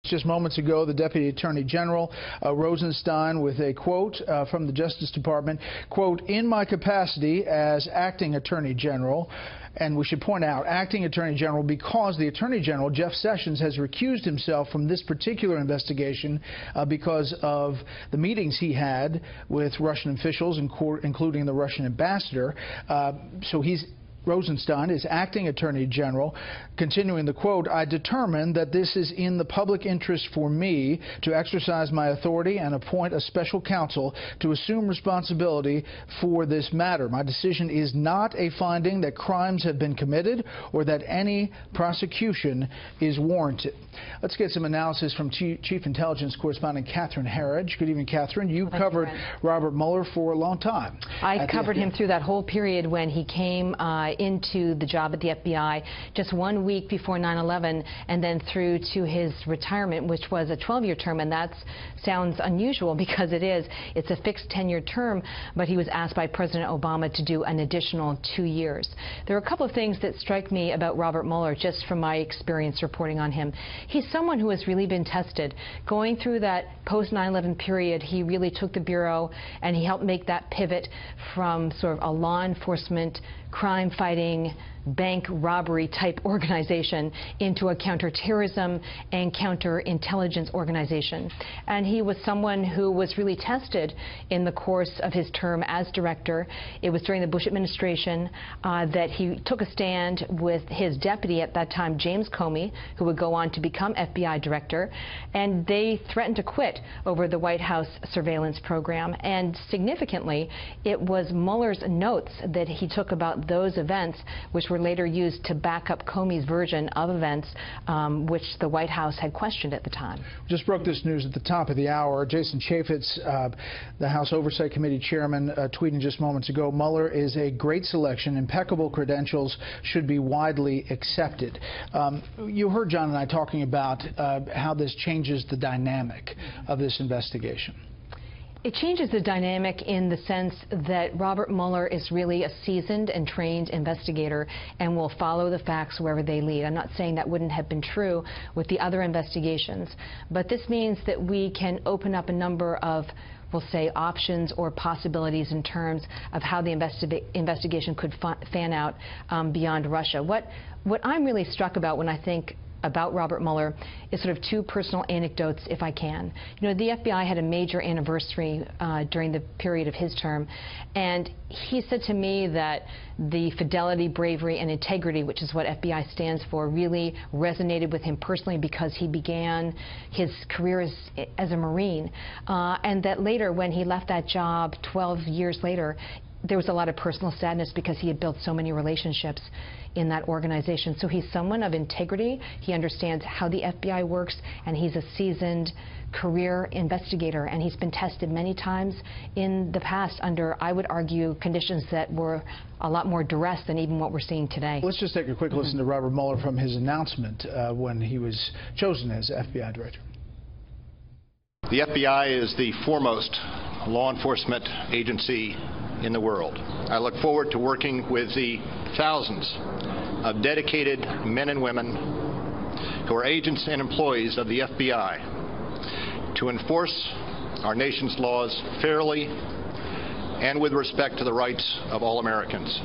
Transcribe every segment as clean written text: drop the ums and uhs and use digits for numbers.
Just moments ago, the Deputy Attorney General Rosenstein with a quote from the Justice Department, quote, "In my capacity as acting Attorney General," and we should point out, acting Attorney General because the Attorney General, Jeff Sessions, has recused himself from this particular investigation because of the meetings he had with Russian officials, including the Russian ambassador. Rosenstein is acting Attorney General. Continuing the quote, "I determined that this is in the public interest for me to exercise my authority and appoint a special counsel to assume responsibility for this matter. My decision is not a finding that crimes have been committed or that any prosecution is warranted." Let's get some analysis from Chief Intelligence Correspondent Catherine Herridge. Good evening, Catherine. You covered Robert Mueller for a long time. I covered him through that whole period when he came into the job at the FBI just 1 week before 9/11, and then through to his retirement, which was a 12-year term. And that sounds unusual because it's a fixed 10-year term, but he was asked by President Obama to do an additional 2 years. There are a couple of things that strike me about Robert Mueller just from my experience reporting on him. He's someone who has really been tested. Going through that post-9/11 period, he really took the Bureau and he helped make that pivot from sort of a law enforcement, crime-fighting, bank robbery type organization into a counterterrorism and counterintelligence organization. And he was someone who was really tested in the course of his term as director. It was during the Bush administration that he took a stand with his deputy at that time, James Comey, who would go on to become FBI director, and they threatened to quit over the White House surveillance program. And significantly, it was Mueller's notes that he took about those events, which were later used to back up Comey's version of events, which the White House had questioned at the time. Just broke this news at the top of the hour. Jason Chaffetz, the House Oversight Committee chairman, tweeting just moments ago, "Mueller is a great selection. Impeccable credentials, should be widely accepted." You heard John and I talking about how this changes the dynamic of this investigation. It changes the dynamic in the sense that Robert Mueller is really a seasoned and trained investigator and will follow the facts wherever they lead. I'm not saying that wouldn't have been true with the other investigations, but this means that we can open up a number of, we'll say, options or possibilities in terms of how the investigation could fan out beyond Russia. What I'm really struck about when I think about Robert Mueller is sort of two personal anecdotes, if I can. You know, the FBI had a major anniversary during the period of his term, and he said to me that the fidelity, bravery, and integrity, which is what FBI stands for, really resonated with him personally because he began his career as a Marine, and that later, when he left that job 12 years later, there was a lot of personal sadness because he had built so many relationships in that organization. So he's someone of integrity. He understands how the FBI works, and he's a seasoned career investigator, and he's been tested many times in the past under, I would argue, conditions that were a lot more duress than even what we're seeing today. Let's just take a quick listen to Robert Mueller from his announcement when he was chosen as FBI director. The FBI is the foremost law enforcement agency in the world. I look forward to working with the thousands of dedicated men and women who are agents and employees of the FBI to enforce our nation's laws fairly and with respect to the rights of all Americans.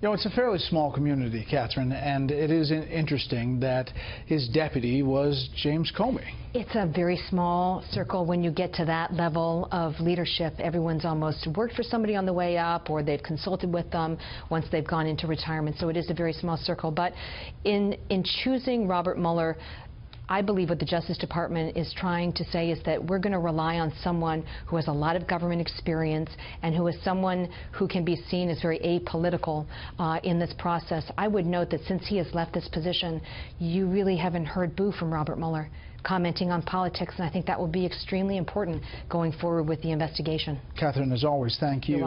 You know, it's a fairly small community, Catherine, and it is interesting that his deputy was James Comey. It's a very small circle when you get to that level of leadership. Everyone's almost worked for somebody on the way up, or they've consulted with them once they've gone into retirement. So it is a very small circle. But in choosing Robert Mueller, I believe what the Justice Department is trying to say is that we're going to rely on someone who has a lot of government experience and who is someone who can be seen as very apolitical in this process. I would note that since he has left this position, you really haven't heard boo from Robert Mueller commenting on politics, and I think that will be extremely important going forward with the investigation. Catherine, as always, thank you.